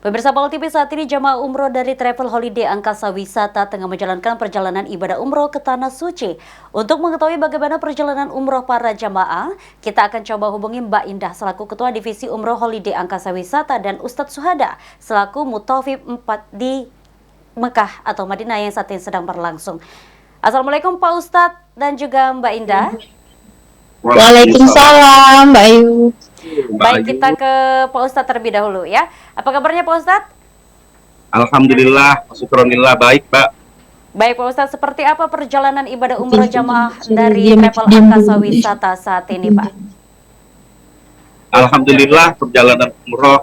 Pemirsa Pol TV, saat ini jemaah umroh dari Travel Holiday Angkasa Wisata tengah menjalankan perjalanan ibadah umroh ke Tanah Suci. Untuk mengetahui bagaimana perjalanan umroh para jemaah, kita akan coba hubungi Mbak Indah selaku Ketua Divisi Umroh Holiday Angkasa Wisata dan Ustadz Suhada selaku Mutawif 4 di Mekah atau Madinah yang saat ini sedang berlangsung. Assalamualaikum Pak Ustadz dan juga Mbak Indah. Waalaikumsalam Mbak Ayu. Baik, kita ke Pak Ustadz terlebih dahulu ya. Apa kabarnya Pak Ustadz? Alhamdulillah, syukurillah baik, Pak. Baik Pak Ustadz, seperti apa perjalanan ibadah umroh jamaah dari Travel Angkasa Wisata saat ini Pak? Alhamdulillah perjalanan umroh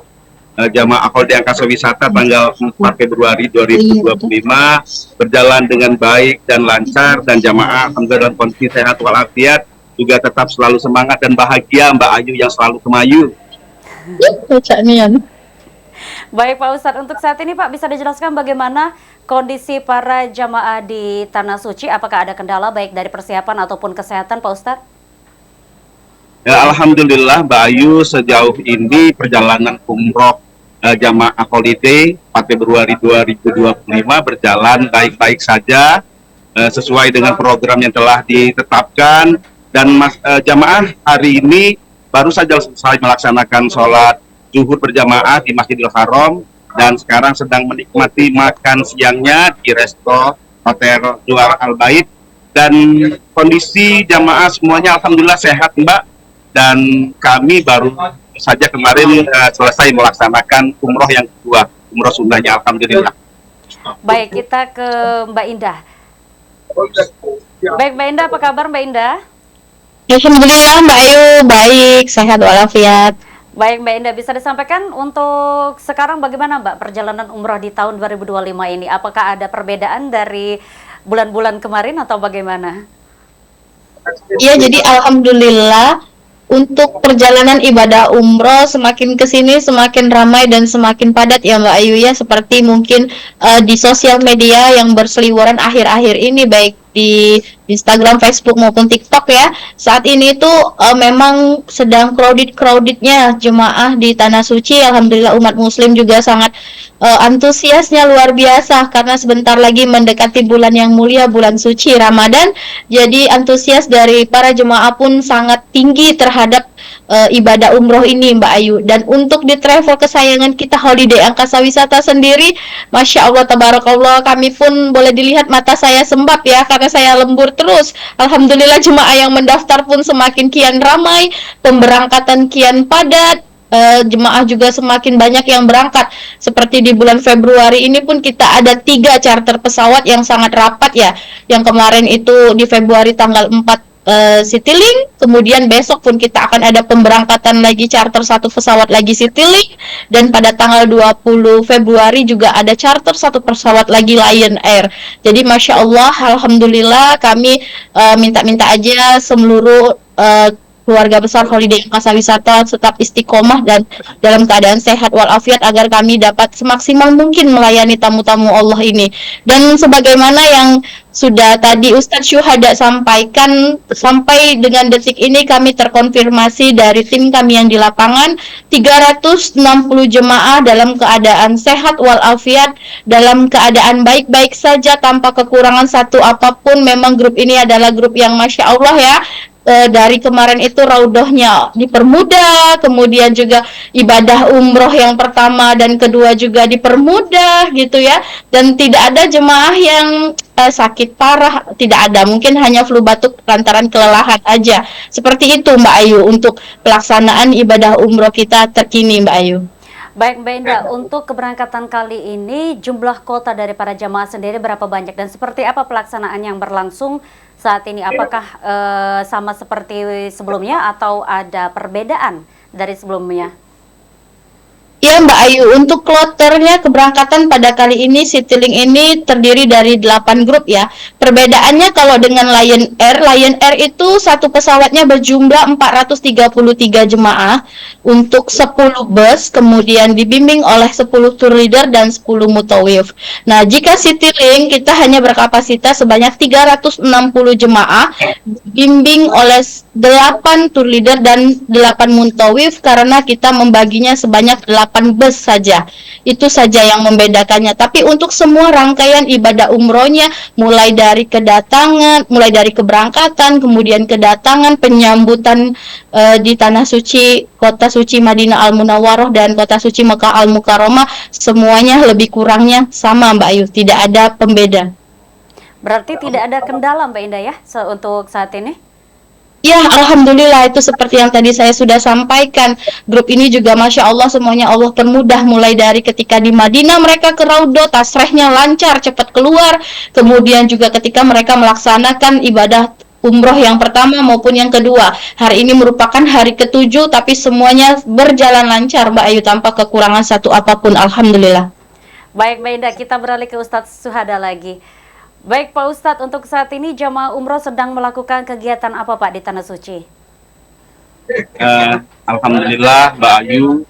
jamaah Holiday Angkasa Wisata tanggal 4 Februari 2025 berjalan dengan baik dan lancar, dan jamaah alhamdulillah dalam kondisi sehat walafiat, juga tetap selalu semangat dan bahagia, Mbak Ayu yang selalu kemayu. Baik Pak Ustadz, untuk saat ini Pak bisa dijelaskan bagaimana kondisi para jamaah di Tanah Suci? Apakah ada kendala baik dari persiapan ataupun kesehatan Pak Ustadz? Ya, alhamdulillah Mbak Ayu, sejauh ini perjalanan umroh jamaah holiday 4 Februari 2025 berjalan baik-baik saja, sesuai dengan program yang telah ditetapkan. Dan jamaah hari ini baru saja selesai melaksanakan sholat zuhur berjamaah di Masjidil Haram, dan sekarang sedang menikmati makan siangnya di resto Hotel Juara Al Bait. Dan kondisi jamaah semuanya alhamdulillah sehat, Mbak. Dan kami baru saja kemarin selesai melaksanakan umroh yang kedua, umroh sunnahnya, alhamdulillah. Baik, kita ke Mbak Indah. Baik Mbak Indah, apa kabar Mbak Indah? Alhamdulillah Mbak Ayu, baik, sehat walafiat. Baik Mbak Indah, bisa disampaikan untuk sekarang bagaimana Mbak perjalanan umroh di tahun 2025 ini? Apakah ada perbedaan dari bulan-bulan kemarin atau bagaimana? Iya, jadi alhamdulillah untuk perjalanan ibadah umroh semakin kesini semakin ramai dan semakin padat ya Mbak Ayu ya, seperti mungkin di sosial media yang berseliweran akhir-akhir ini, baik di Instagram, Facebook maupun TikTok ya. Saat ini tuh memang sedang crowdednya jemaah di Tanah Suci. Alhamdulillah umat muslim juga sangat antusiasnya luar biasa karena sebentar lagi mendekati bulan yang mulia, bulan suci Ramadan. Jadi antusias dari para jemaah pun sangat tinggi terhadap ibadah umroh ini Mbak Ayu. Dan untuk di travel kesayangan kita Holiday Angkasa Wisata sendiri, Masya Allah tabarakallah, kami pun boleh dilihat mata saya sembab ya karena saya lembur terus. Alhamdulillah jemaah yang mendaftar pun semakin kian ramai, pemberangkatan kian padat, jemaah juga semakin banyak yang berangkat. Seperti di bulan Februari ini pun kita ada 3 charter pesawat yang sangat rapat ya. Yang kemarin itu di Februari tanggal 4 Citylink, kemudian besok pun kita akan ada pemberangkatan lagi charter 1 pesawat lagi Citylink, dan pada tanggal 20 Februari juga ada charter 1 pesawat lagi Lion Air. Jadi Masya Allah, alhamdulillah kami minta-minta aja seluruh keluarga besar Holiday Angkasa Wisata tetap istiqomah dan dalam keadaan sehat walafiat agar kami dapat semaksimal mungkin melayani tamu-tamu Allah ini. Dan sebagaimana yang sudah tadi Ustadz Syuhada sampaikan, sampai dengan detik ini kami terkonfirmasi dari tim kami yang di lapangan 360 jemaah dalam keadaan sehat walafiat, dalam keadaan baik-baik saja tanpa kekurangan satu apapun. Memang grup ini adalah grup yang Masya Allah ya, dari kemarin itu raudhahnya dipermudah, kemudian juga ibadah umroh yang pertama dan kedua juga dipermudah gitu ya, dan tidak ada jemaah yang sakit parah, tidak ada, mungkin hanya flu batuk lantaran kelelahan aja. Seperti itu Mbak Ayu untuk pelaksanaan ibadah umroh kita terkini Mbak Ayu. Baik Mbak Indah, untuk keberangkatan kali ini jumlah kuota dari para jamaah sendiri berapa banyak dan seperti apa pelaksanaan yang berlangsung saat ini? Apakah sama seperti sebelumnya atau ada perbedaan dari sebelumnya? Ya Mbak Ayu, untuk kloternya keberangkatan pada kali ini Citylink ini terdiri dari 8 grup ya. Perbedaannya kalau dengan Lion Air itu satu pesawatnya berjumlah 433 jemaah untuk 10 bus, kemudian dibimbing oleh 10 tour leader dan 10 mutawif. Nah, jika Citylink kita hanya berkapasitas sebanyak 360 jemaah, dibimbing oleh 8 tour leader dan 8 mutawif karena kita membaginya sebanyak 8 8 bus saja. Itu saja yang membedakannya. Tapi untuk semua rangkaian ibadah umrohnya, mulai dari kedatangan, mulai dari keberangkatan, kemudian kedatangan, penyambutan di tanah suci, kota suci Madinah Al-Munawwaroh dan kota suci Mekah Al-Mukarramah, semuanya lebih kurangnya sama Mbak Ayu, tidak ada pembeda. Berarti tidak ada kendala Mbak Indah ya untuk saat ini? Ya, alhamdulillah itu seperti yang tadi saya sudah sampaikan. Grup ini juga Masya Allah semuanya Allah permudah, mulai dari ketika di Madinah mereka ke Raudhah, tasrehnya lancar, cepat keluar. Kemudian juga ketika mereka melaksanakan ibadah umroh yang pertama maupun yang kedua. Hari ini merupakan hari ke-7, tapi semuanya berjalan lancar Mbak Ayu tanpa kekurangan satu apapun, alhamdulillah. Baik Mbak Indah, kita beralih ke Ustadz Suhada lagi. Baik Pak Ustadz, untuk saat ini jamaah umroh sedang melakukan kegiatan apa Pak di Tanah Suci? Alhamdulillah Mbak Ayu,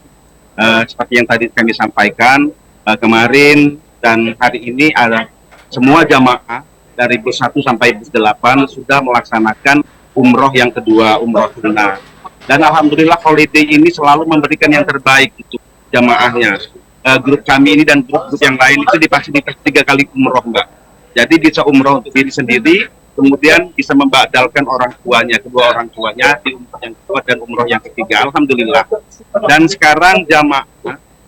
seperti yang tadi kami sampaikan, kemarin dan hari ini ada semua jamaah dari bus 1 sampai bus 8 sudah melaksanakan umroh yang kedua, umroh sunnah. Dan alhamdulillah holiday ini selalu memberikan yang terbaik untuk jamaahnya. Grup kami ini dan grup yang lain itu difasilitasi 3 kali umroh Mbak. Jadi bisa umroh untuk diri sendiri, kemudian bisa membadalkan orang tuanya, kedua orang tuanya di umroh yang kedua dan umroh yang ketiga. Alhamdulillah. Dan sekarang jamaah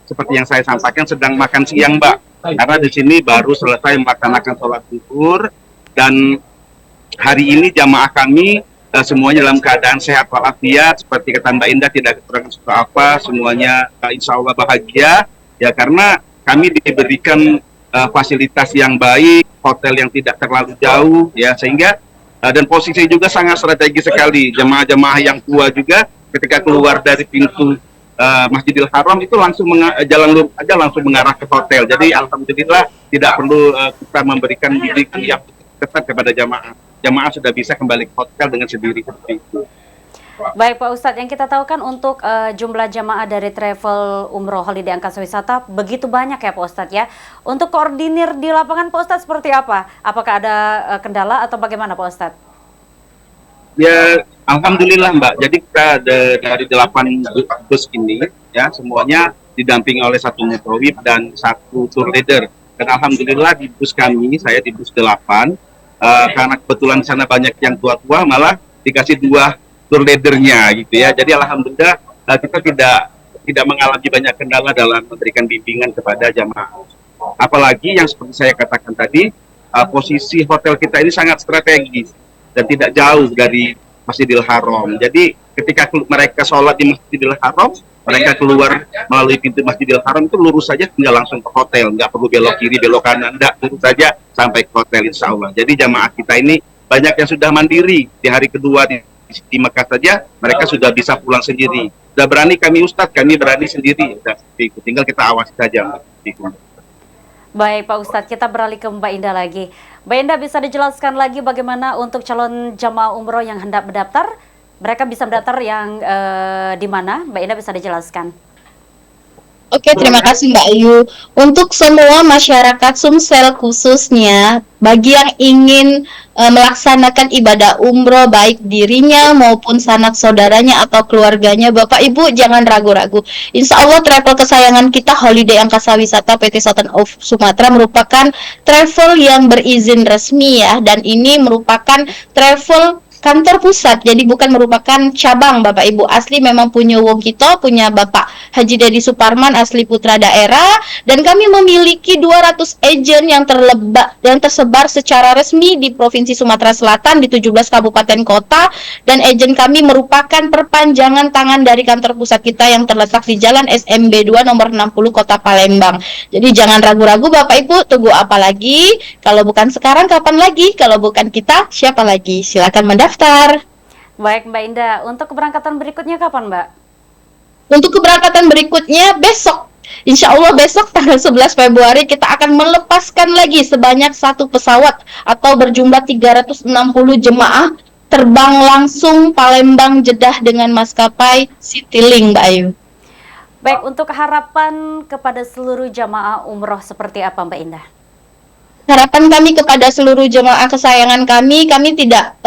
seperti yang saya sampaikan sedang makan siang Mbak, karena di sini baru selesai melaksanakan sholat zuhur dan hari ini jamaah kami semuanya dalam keadaan sehat walafiat, seperti kata Mbak Indah tidak kekurangan suatu apa, semuanya insya Allah bahagia ya, karena kami diberikan fasilitas yang baik, hotel yang tidak terlalu jauh ya, sehingga dan posisi juga sangat strategis sekali. Jemaah-jemaah yang tua juga ketika keluar dari pintu Masjidil Haram itu langsung jalan lurus aja langsung mengarah ke hotel. Jadi alhamdulillah tidak perlu kita memberikan bimbingan yang ketat kepada jemaah. Jemaah sudah bisa kembali ke hotel dengan sendiri seperti itu. Baik Pak Ustadz, yang kita tahu kan untuk jumlah jamaah dari travel umroh holiday angkasa wisata begitu banyak ya Pak Ustadz ya. Untuk koordinir di lapangan Pak Ustadz seperti apa? Apakah ada kendala atau bagaimana Pak Ustadz? Ya alhamdulillah Mbak. Jadi kita dari 8 bus ini ya semuanya didampingi oleh 1 mutawif dan 1 tour leader. Dan alhamdulillah di bus kami, saya di bus 8, karena kebetulan di sana banyak yang tua-tua, malah dikasih 2 tour leadernya gitu ya. Jadi alhamdulillah kita tidak mengalami banyak kendala dalam memberikan bimbingan kepada jamaah. Apalagi yang seperti saya katakan tadi, posisi hotel kita ini sangat strategis dan tidak jauh dari Masjidil Haram. Jadi ketika mereka sholat di Masjidil Haram, mereka keluar melalui pintu Masjidil Haram itu lurus saja tinggal langsung ke hotel, nggak perlu belok kiri, belok kanan, nggak, lurus saja sampai ke hotel insya Allah. Jadi jamaah kita ini banyak yang sudah mandiri di hari kedua di Mekah saja, mereka sudah bisa pulang sendiri. Sudah berani kami Ustadz, kami berani sendiri. Tinggal kita awasi saja. Baik Pak Ustadz, kita beralih ke Mbak Indah lagi. Mbak Indah, bisa dijelaskan lagi bagaimana untuk calon jamaah umroh yang hendak mendaftar? Mereka bisa mendaftar yang di mana? Mbak Indah bisa dijelaskan. Oke, terima kasih Mbak Ayu. Untuk semua masyarakat Sumsel khususnya, bagi yang ingin melaksanakan ibadah umroh, baik dirinya maupun sanak saudaranya atau keluarganya, Bapak Ibu jangan ragu-ragu. Insya Allah travel kesayangan kita Holiday Angkasa Wisata PT Sultan of Sumatra merupakan travel yang berizin resmi ya, dan ini merupakan travel kantor pusat, jadi bukan merupakan cabang Bapak Ibu. Asli memang punya wong kita, punya Bapak Haji Dedi Suparman, asli putra daerah, dan kami memiliki 200 agen yang tersebar secara resmi di Provinsi Sumatera Selatan di 17 kabupaten kota, dan agen kami merupakan perpanjangan tangan dari kantor pusat kita yang terletak di Jalan SMB 2 nomor 60 Kota Palembang. Jadi jangan ragu-ragu Bapak Ibu, tunggu apa lagi? Kalau bukan sekarang kapan lagi? Kalau bukan kita, siapa lagi? Silakan mendaftar. Baik Mbak Indah, untuk keberangkatan berikutnya kapan Mbak? Untuk keberangkatan berikutnya besok. Insya Allah besok tanggal 11 Februari kita akan melepaskan lagi sebanyak 1 pesawat atau berjumlah 360 jemaah terbang langsung Palembang Jeddah dengan maskapai Citylink Mbak Ayu. Baik, untuk harapan kepada seluruh jamaah umroh seperti apa Mbak Indah? Harapan kami kepada seluruh jemaah kesayangan kami tidak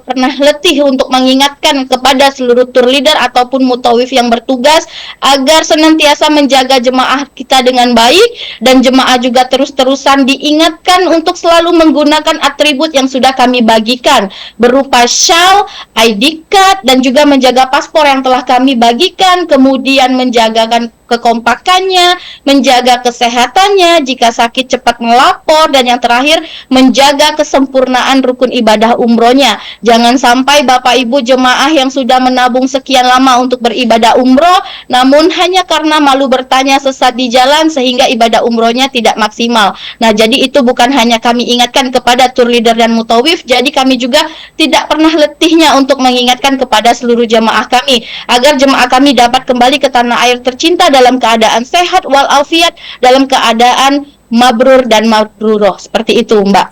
pernah letih untuk mengingatkan kepada seluruh tour leader ataupun mutawif yang bertugas agar senantiasa menjaga jemaah kita dengan baik, dan jemaah juga terus-terusan diingatkan untuk selalu menggunakan atribut yang sudah kami bagikan berupa shawl, ID card, dan juga menjaga paspor yang telah kami bagikan, kemudian menjagakan kekompakannya, menjaga kesehatannya, jika sakit cepat melapor, dan yang terakhir menjaga kesempurnaan rukun ibadah umrohnya. Jangan sampai Bapak Ibu jemaah yang sudah menabung sekian lama untuk beribadah umroh, namun hanya karena malu bertanya sesat di jalan sehingga ibadah umrohnya tidak maksimal. Nah, jadi itu bukan hanya kami ingatkan kepada tour leader dan mutawif, jadi kami juga tidak pernah letihnya untuk mengingatkan kepada seluruh jemaah kami agar jemaah kami dapat kembali ke tanah air tercinta dalam keadaan sehat walafiat, dalam keadaan mabrur dan mabruroh. Seperti itu, Mbak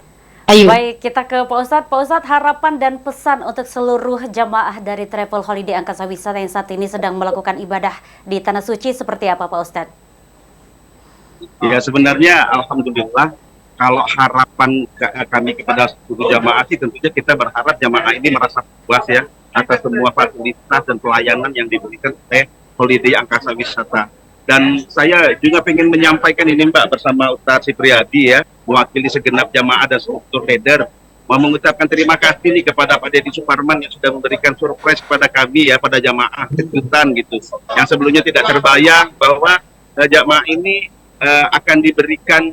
Ayu. Baik, kita ke Pak Ustadz. Pak Ustadz, harapan dan pesan untuk seluruh jamaah dari Travel Holiday Angkasa Wisata yang saat ini sedang melakukan ibadah di Tanah Suci seperti apa, Pak Ustadz? Ya, sebenarnya alhamdulillah kalau harapan kami kepada seluruh jamaah sih tentunya kita berharap jamaah ini merasa puas ya atas semua fasilitas dan pelayanan yang diberikan oleh Holiday Angkasa Wisata. Dan saya juga ingin menyampaikan ini Mbak bersama Ustadz Sipriyadi ya, mewakili segenap jamaah dan struktur leader, mau mengucapkan terima kasih nih kepada Pak Deddy Suparman yang sudah memberikan surprise kepada kami ya, pada jamaah kejutan gitu. Yang sebelumnya tidak terbayang bahwa jamaah ini akan diberikan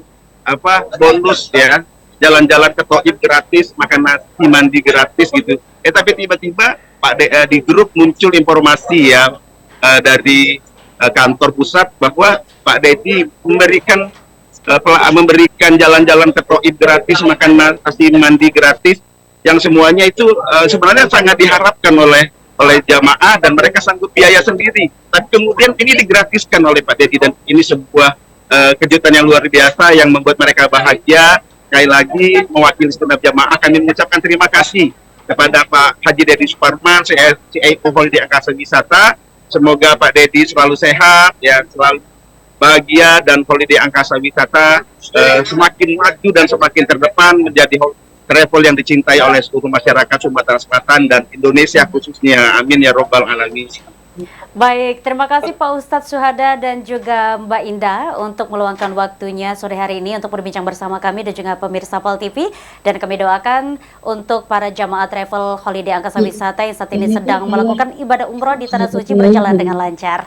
bonus ya, jalan-jalan ke Thaif gratis, makan nasi mandi gratis gitu. Tapi tiba-tiba di grup muncul informasi ya dari kantor pusat bahwa Pak Deddy memberikan jalan-jalan ke Thaif gratis, makan nasi mandi gratis, yang semuanya itu sebenarnya sangat diharapkan oleh jamaah dan mereka sanggup biaya sendiri. Tapi kemudian ini digratiskan oleh Pak Deddy dan ini sebuah kejutan yang luar biasa yang membuat mereka bahagia. Sekali lagi mewakili segenap jamaah kami mengucapkan terima kasih kepada Pak Haji Deddy Suparman, CIO Holiday Angkasa Wisata. Semoga Pak Deddy selalu sehat, ya, selalu bahagia, dan Holiday Angkasa Wisata semakin maju dan semakin terdepan menjadi travel yang dicintai oleh seluruh masyarakat Sumatera Selatan dan Indonesia khususnya. Amin ya robbal alamin. Baik, terima kasih Pak Ustadz Syuhada dan juga Mbak Indah untuk meluangkan waktunya sore hari ini untuk berbincang bersama kami dan juga pemirsa POL TV. Dan kami doakan untuk para jamaah travel Holiday Angkasa Wisata yang saat ini sedang melakukan ibadah umroh di Tanah Suci berjalan dengan lancar.